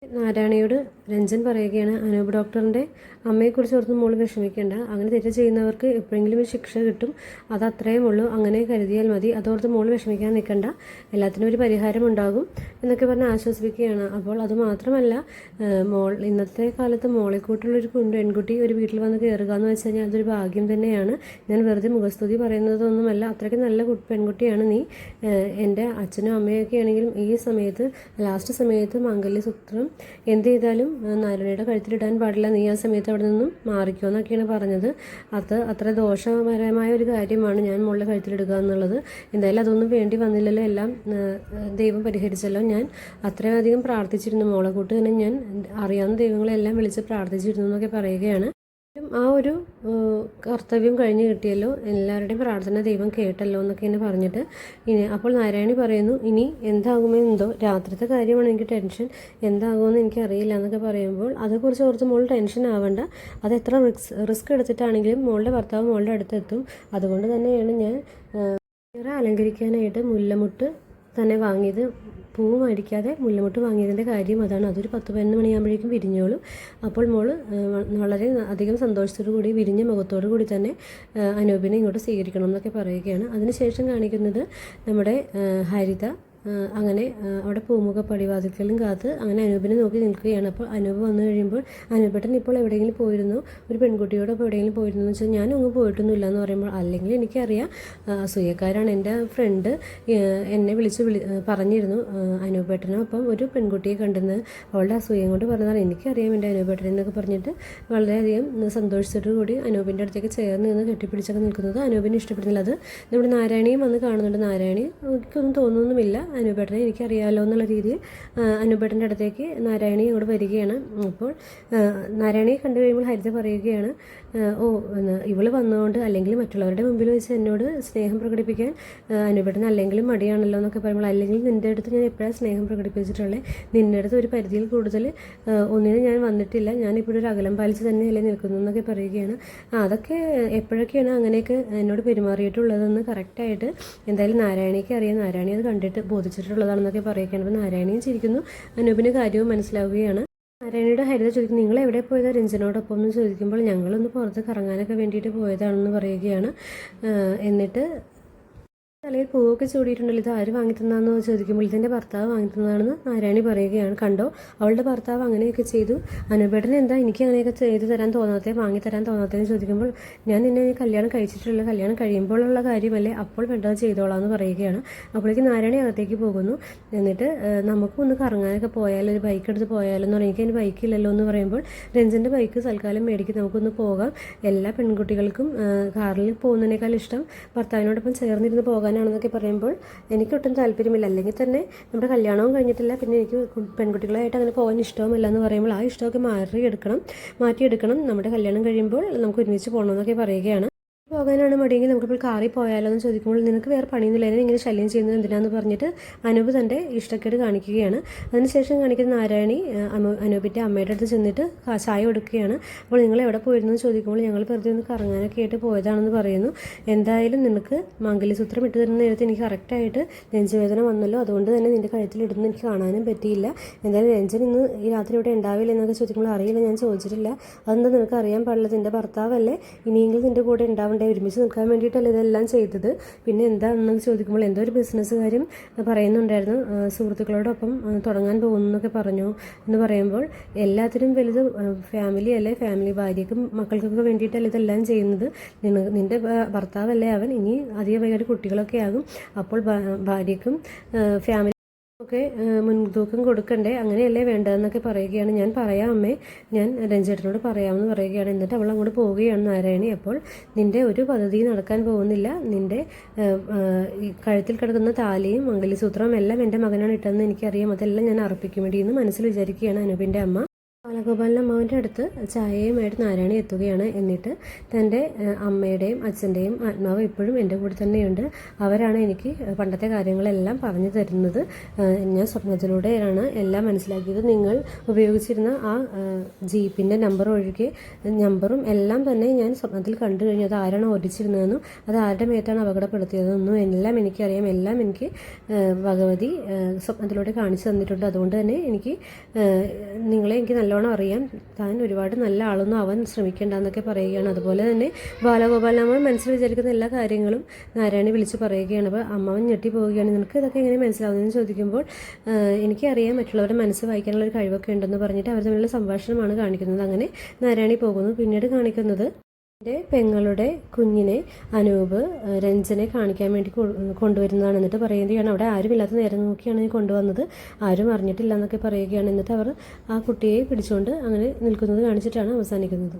നാരായണിയോട് രഞ്ജൻ പറയുകയാണ്, അനൂപ് ഡോക്ടറിൻ്റെ അമ്മയെക്കുറിച്ച് ഓർത്ത് മോള് വിഷമിക്കേണ്ട. അങ്ങനെ തെറ്റ് ചെയ്യുന്നവർക്ക് എപ്പോഴെങ്കിലും ഒരു ശിക്ഷ കിട്ടും. അത് അത്രയും ഉള്ളൂ. അങ്ങനെ കരുതിയാൽ മതി. അതോർത്ത് മോള് വിഷമിക്കാൻ നിൽക്കണ്ട. എല്ലാത്തിനും ഒരു പരിഹാരം ഉണ്ടാകും എന്നൊക്കെ പറഞ്ഞ് ആശ്വസിപ്പിക്കുകയാണ്. അപ്പോൾ അതുമാത്രമല്ല, ഇന്നത്തെ കാലത്ത് മോളെക്കൂട്ടുള്ളൊരു പെൺകുട്ടി ഒരു വീട്ടിൽ വന്ന് കയറുക എന്ന് വെച്ച് കഴിഞ്ഞാൽ അതൊരു ഭാഗ്യം തന്നെയാണ്. ഞാൻ വെറുതെ മുഖസ്തുതി പറയുന്നതൊന്നുമല്ല. അത്രയ്ക്ക് നല്ല പെൺകുട്ടിയാണ് നീ. എൻ്റെ അച്ഛനും അമ്മയൊക്കെ ആണെങ്കിലും ഈ സമയത്ത് ലാസ്റ്റ് സമയത്ത് മാംഗല്യസൂത്രം എന്ത് ചെയ്താലും നാരായണിയുടെ കഴുത്തിലിടാൻ പാടില്ല. നീ ആ സമയത്ത് അവിടെ നിന്നും മാറിക്കോ എന്നൊക്കെയാണ് പറഞ്ഞത്. അത് അത്ര ദോഷകരമായ ഒരു കാര്യമാണ് ഞാൻ മോളുടെ കഴുത്തിലിടുക എന്നുള്ളത്. എന്തായാലും അതൊന്നും വേണ്ടി വന്നില്ലല്ലോ. എല്ലാം ദൈവം പരിഹരിച്ചല്ലോ. ഞാൻ അത്രയധികം പ്രാർത്ഥിച്ചിരുന്നു മോളെ കൂട്ട് തന്നെ. ഞാൻ അറിയാവുന്ന ദൈവങ്ങളെല്ലാം വിളിച്ച് പ്രാർത്ഥിച്ചിരുന്നു എന്നൊക്കെ പറയുകയാണ്. ആ ഒരു കർത്തവ്യം കഴിഞ്ഞ് കിട്ടിയല്ലോ, എല്ലാവരുടെയും പ്രാർത്ഥന ദൈവം കേട്ടല്ലോ എന്നൊക്കെയാണ് പറഞ്ഞിട്ട് അപ്പോൾ നാരായണി പറയുന്നു, ഇനി എന്താകുമെന്നോ, രാത്രിത്തെ കാര്യമാണ് എനിക്ക് ടെൻഷൻ, എന്താകുമെന്ന് എനിക്കറിയില്ല എന്നൊക്കെ പറയുമ്പോൾ അതേക്കുറിച്ച് ഓർത്ത് മോൾ ടെൻഷൻ ആവണ്ട. അത് എത്ര റിസ്ക് എടുത്തിട്ടാണെങ്കിലും മോളുടെ ഭർത്താവ് മോളുടെ അടുത്തെത്തും. അതുകൊണ്ട് തന്നെയാണ് ഞാൻ അലങ്കരിക്കാനായിട്ട് മുല്ലമുട്ട് തന്നെ വാങ്ങിയത്. പൂവ് മേടിക്കാതെ മുല്ലമുട്ട് വാങ്ങിയതിൻ്റെ കാര്യം അതാണ്. അതൊരു 10-11 മണിയാകുമ്പോഴേക്കും വിരിഞ്ഞോളും. അപ്പോൾ മോള് വളരെ അധികം സന്തോഷത്തോടു കൂടി വിരിഞ്ഞ മുഖത്തോടു കൂടി തന്നെ അനൂപിനെ ഇങ്ങോട്ട് സ്വീകരിക്കണം എന്നൊക്കെ പറയുകയാണ്. അതിനുശേഷം കാണിക്കുന്നത് നമ്മുടെ ഹരിത അങ്ങനെ അവിടെ പൂമുഖ പടിവാതിൽക്കലും കാത്ത് അങ്ങനെ അനൂപിനെ നോക്കി നിൽക്കുകയാണ്. അപ്പോൾ അനൂപ് വന്നു കഴിയുമ്പോൾ, അനൂപേട്ടൻ ഇപ്പോൾ എവിടെയെങ്കിലും പോയിരുന്നു, ഒരു പെൺകുട്ടിയോടൊപ്പം എവിടെയെങ്കിലും പോയിരുന്നു എന്ന് വെച്ചാൽ ഞാനൊന്നും പോയിട്ടൊന്നുമില്ല എന്ന് പറയുമ്പോൾ, അല്ലെങ്കിൽ എനിക്കറിയാം അസൂയക്കാരാണ്. എൻ്റെ ഫ്രണ്ട് എന്നെ പറഞ്ഞിരുന്നു അനൂപേട്ടനും അപ്പം ഒരു പെൺകുട്ടിയെ കണ്ടെന്ന്, അവളുടെ അസൂയം കൊണ്ട് പറഞ്ഞതാണ്. എനിക്കറിയാം എൻ്റെ അനൂപേട്ടൻ എന്നൊക്കെ പറഞ്ഞിട്ട് വളരെയധികം സന്തോഷത്തോടു കൂടി അനൂപിൻ്റെ അടുത്തേക്ക് ചേർന്ന് നിന്ന് കെട്ടിപ്പിടിച്ചൊക്കെ നിൽക്കുന്നത് അനൂപിന് ഇഷ്ടപ്പെടുന്നില്ല. അത് നമ്മുടെ നാരായണിയും വന്ന് കാണുന്നുണ്ട്. നാരായണി എനിക്കൊന്നും തോന്നുന്നുമില്ല, അനൂപേട്ടനെ എനിക്കറിയാമല്ലോ എന്നുള്ള രീതിയിൽ അനൂപേട്ടൻ്റെ അടുത്തേക്ക് നാരായണി ഇങ്ങോട്ട് വരികയാണ്. അപ്പോൾ നാരായണിയെ കണ്ടു കഴിയുമ്പോൾ ഹരിത പറയുകയാണ്, ഇവള് വന്നുകൊണ്ട് അല്ലെങ്കിൽ മറ്റുള്ളവരുടെ മുമ്പിൽ വെച്ച് എന്നോട് സ്നേഹം പ്രകടിപ്പിക്കാൻ അനൂപേട്ടന് അല്ലെങ്കിലും മടിയാണല്ലോ എന്നൊക്കെ പറയുമ്പോൾ, അല്ലെങ്കിൽ നിൻ്റെ അടുത്ത് ഞാൻ എപ്പോഴാണ് സ്നേഹം പ്രകടിപ്പിച്ചിട്ടുള്ളത്, നിൻ്റെ അടുത്ത് ഒരു പരിധിയിൽ കൂടുതൽ ഒന്നിനും ഞാൻ വന്നിട്ടില്ല, ഞാനിപ്പോഴൊരു അകലം പാലിച്ച് തന്നെയല്ലേ നിൽക്കുന്നു എന്നൊക്കെ പറയുകയാണ്. അതൊക്കെ എപ്പോഴൊക്കെയാണ് അങ്ങനെയൊക്കെ എന്നോട് പെരുമാറിയിട്ടുള്ളതെന്ന് കറക്റ്റായിട്ട് എന്തായാലും നാരായണിക്ക് അറിയാം. നാരായണി അത് കണ്ടിട്ട് ബോധിച്ചിട്ടുള്ളതാണെന്നൊക്കെ പറയുകയാണ്. അപ്പോൾ നാരായണിയും ചിരിക്കുന്നു, അനൂപിന് കാര്യവും മനസ്സിലാവുകയാണ്. നാരായണിയുടെ ഹരിത ചോദിക്കുന്നു, നിങ്ങൾ എവിടെ പോയതാ രഞ്ജനോടൊപ്പം എന്ന് ചോദിക്കുമ്പോൾ, ഞങ്ങളൊന്ന് പുറത്ത് കറങ്ങാനൊക്കെ വേണ്ടിയിട്ട് പോയതാണെന്ന് പറയുകയാണ്. എന്നിട്ട് തലയിൽ പൂവൊക്കെ ചൂടിയിട്ടുണ്ടല്ലോ, ഇത് ആര് വാങ്ങിത്തന്നാന്ന് ചോദിക്കുമ്പോൾ ഇതിൻ്റെ ഭർത്താവ് വാങ്ങിത്തന്നതാണെന്ന് നാരായണി പറയുകയാണ്. കണ്ടോ, അവളുടെ ഭർത്താവ് അങ്ങനെയൊക്കെ ചെയ്തു, അനൂപേട്ടന് എന്താ എനിക്ക് അങ്ങനെയൊക്കെ ചെയ്തു തരാൻ തോന്നാത്തേ, വാങ്ങിത്തരാൻ തോന്നാത്തതെന്ന് ചോദിക്കുമ്പോൾ, ഞാൻ നിന്നെ കല്യാണം കഴിച്ചിട്ടുള്ള, കല്യാണം കഴിയുമ്പോഴുള്ള കാര്യമല്ലേ, അപ്പോൾ വേണ്ടത് ചെയ്തോളാം എന്ന് പറയുകയാണ്. അപ്പോഴേക്ക് നാരായണി അകത്തേക്ക് പോകുന്നു. എന്നിട്ട് നമുക്കും ഒന്ന് കറങ്ങാനൊക്കെ പോയാലോ, ഒരു ബൈക്ക് എടുത്ത് പോയാലോ എന്ന് പറയും. എനിക്ക് അതിന് ബൈക്കില്ലല്ലോ എന്ന് പറയുമ്പോൾ, രഞ്ജൻ്റെ ബൈക്ക് തൽക്കാലം മേടിക്കും, നമുക്കൊന്ന് പോകാം. എല്ലാ പെൺകുട്ടികൾക്കും കാറിൽ പോകുന്നതിനേക്കാൾ ഇഷ്ടം ഭർത്താവിനോടൊപ്പം ചേർന്നിരുന്ന് പോകാനാണെന്നൊക്കെ പറയുമ്പോൾ എനിക്കൊട്ടും താല്പര്യമില്ല, അല്ലെങ്കിൽ തന്നെ നമ്മുടെ കല്യാണവും കഴിഞ്ഞിട്ടില്ല, പിന്നെ എനിക്ക് പെൺകുട്ടികളായിട്ട് അങ്ങനെ പോകാൻ ഇഷ്ടവുമില്ല എന്ന് പറയുമ്പോൾ, ആ ഇഷ്ടമൊക്കെ മാറ്റിയെടുക്കണം, നമ്മുടെ കല്യാണം കഴിയുമ്പോൾ നമുക്ക് ഒരുമിച്ച് പോകണമെന്നൊക്കെ പറയുകയാണ്. പോകാനാണ് മടിയെങ്കിൽ നമുക്കിപ്പോൾ കാറിൽ പോയാലോ എന്ന് ചോദിക്കുമ്പോൾ, നിനക്ക് വേറെ പണിയൊന്നുമില്ല, എന്നെ ഇങ്ങനെ ശല്യം ചെയ്യുന്നത് എന്തിനാന്ന് പറഞ്ഞിട്ട് അനൂപ് തൻ്റെ ഇഷ്ടക്കേട് കാണിക്കുകയാണ്. അതിനുശേഷം കാണിക്കുന്ന നാരായണി അനൂപിൻ്റെ അമ്മയുടെ അടുത്ത് ചെന്നിട്ട് ചായ കൊടുക്കുകയാണ്. അപ്പോൾ നിങ്ങൾ എവിടെ പോയിരുന്നു എന്ന് ചോദിക്കുമ്പോൾ, ഞങ്ങൾ വെറുതെ ഒന്ന് കറങ്ങാനൊക്കെ ആയിട്ട് പോയതാണെന്ന് പറയുന്നു. എന്തായാലും നിനക്ക് മാംഗല്യസൂത്രം ഇട്ട് തരുന്ന നേരത്തെ എനിക്ക് കറക്റ്റായിട്ട് നെഞ്ചുവേദന വന്നല്ലോ, അതുകൊണ്ട് തന്നെ നിൻ്റെ കഴുത്തിലിടുന്ന എനിക്ക് കാണാനും പറ്റിയില്ല. എന്തായാലും രഞ്ജൻ ഇന്ന് ഈ രാത്രി ഇവിടെ ഉണ്ടാവില്ല എന്നൊക്കെ ചോദിക്കുമ്പോൾ, അറിയില്ല, ഞാൻ ചോദിച്ചിട്ടില്ല. അതെന്താ നിനക്ക് അറിയാൻ പാടില്ല, നിൻ്റെ ഭർത്താവല്ലേ, ഇനിയെങ്കിലും നിൻ്റെ കൂടെ ഉണ്ടാവേണ്ട, ഒരുമിച്ച് നിൽക്കാൻ വേണ്ടിയിട്ടല്ല ഇതെല്ലാം ചെയ്തത്, പിന്നെ എന്താണെന്ന് ചോദിക്കുമ്പോൾ എന്തോ ഒരു ബിസിനസ് കാര്യം പറയുന്നുണ്ടായിരുന്നു, സുഹൃത്തുക്കളോടൊപ്പം തുടങ്ങാൻ പോകുന്നു എന്നൊക്കെ പറഞ്ഞു എന്ന് പറയുമ്പോൾ, എല്ലാത്തിനും വലുത് ഫാമിലി അല്ലേ, ഫാമിലി ഭാര്യയ്ക്കും മക്കൾക്കൊക്കെ വേണ്ടിയിട്ടല്ല ഇതെല്ലാം ചെയ്യുന്നത്, നിൻ്റെ ഭർത്താവല്ലേ അവൻ, ഇനി അധികം വൈകാതെ കുട്ടികളൊക്കെ ആകും, അപ്പോൾ ഭാര്യയ്ക്കും ഫാമിലി ഒക്കെ മുൻതൂക്കം കൊടുക്കണ്ടേ, അങ്ങനെയല്ലേ വേണ്ടതെന്നൊക്കെ പറയുകയാണ്. ഞാൻ പറയാം അമ്മേ, ഞാൻ രഞ്ജേട്ടനോട് പറയാമെന്ന് പറയുകയാണ്. എന്നിട്ട് അവൾ അങ്ങോട്ട് പോവുകയാണ് നാരായണി. അപ്പോൾ നിൻ്റെ ഒരു പദ്ധതി നടക്കാൻ പോകുന്നില്ല, നിൻ്റെ കഴുത്തിൽ കിടക്കുന്ന താലിയും മംഗല്യസൂത്രവും എല്ലാം എൻ്റെ മകനാണ് ഇട്ടതെന്ന് എനിക്കറിയാം, അതെല്ലാം ഞാൻ അർപ്പിക്കും വേണ്ടി എന്ന് മനസ്സിൽ വിചാരിക്കുകയാണ് അനൂപിൻ്റെ അമ്മ. ബാലഗോപാലൻ അമ്മാവൻ്റെ അടുത്ത് ചായയുമായിട്ട് നാരായണി എത്തുകയാണ്. എന്നിട്ട് തൻ്റെ അമ്മയുടെയും അച്ഛൻ്റെയും ആത്മാവ് ഇപ്പോഴും എൻ്റെ കൂടെ തന്നെയുണ്ട്. അവരാണ് എനിക്ക് പണ്ടത്തെ കാര്യങ്ങളെല്ലാം പറഞ്ഞു തരുന്നത്. ഞാൻ സ്വപ്നത്തിലൂടെയാണ് എല്ലാം മനസ്സിലാക്കിയത്. നിങ്ങൾ ഉപയോഗിച്ചിരുന്ന ആ ജീപ്പിൻ്റെ നമ്പർ ഒഴികെ നമ്പറും എല്ലാം തന്നെ ഞാൻ സ്വപ്നത്തിൽ കണ്ടു കഴിഞ്ഞു. അത് ആരാണ് ഓടിച്ചിരുന്നതെന്നും അത് ആരുടെ മേത്താണ് അപകടപ്പെടുത്തിയതെന്നും എല്ലാം എനിക്കറിയാം. എല്ലാം എനിക്ക് ഭഗവതി സ്വപ്നത്തിലൂടെ കാണിച്ചു തന്നിട്ടുണ്ട്. അതുകൊണ്ട് തന്നെ എനിക്ക് എനിക്ക് നല്ലോണം അറിയാം. താൻ ഒരുപാട് നല്ല ആളൊന്നും അവൻ ശ്രമിക്കേണ്ടെന്നൊക്കെ പറയുകയാണ്. അതുപോലെ തന്നെ ബാലഗോപാലൻ അമ്മാവൻ മനസ്സിൽ വിചാരിക്കുന്ന എല്ലാ കാര്യങ്ങളും നാരായണി വിളിച്ച് പറയുകയാണ്. അപ്പോൾ അമ്മാവൻ ഞെട്ടി പോവുകയാണ്. നിനക്ക് ഇതൊക്കെ എങ്ങനെ മനസ്സിലാവുന്നതെന്ന് ചോദിക്കുമ്പോൾ എനിക്കറിയാം മറ്റുള്ളവരുടെ മനസ്സ് വായിക്കാനുള്ള ഒരു കഴിവൊക്കെ ഉണ്ടെന്ന് പറഞ്ഞിട്ട് അവർ തമ്മിലുള്ള സംഭാഷണമാണ് കാണിക്കുന്നത്. അങ്ങനെ നാരായണി പോകുന്നു. പിന്നീട് കാണിക്കുന്നത് എൻ്റെ പെങ്ങളുടെ കുഞ്ഞിനെ അനൂപ് രഞ്ജനെ കാണിക്കാൻ വേണ്ടി കൊണ്ടുവരുന്നതാണ്. എന്നിട്ട് പറയുകയാണ് അവിടെ ആരുമില്ലാത്ത നേരം നോക്കിയാണ് ഞാൻ കൊണ്ടുവന്നത്, ആരും അറിഞ്ഞിട്ടില്ല എന്നൊക്കെ പറയുകയാണ്. എന്നിട്ട് അവർ ആ കുട്ടിയെ പിടിച്ചുകൊണ്ട് അങ്ങനെ നിൽക്കുന്നത് കാണിച്ചിട്ടാണ് അവസാനിക്കുന്നത്.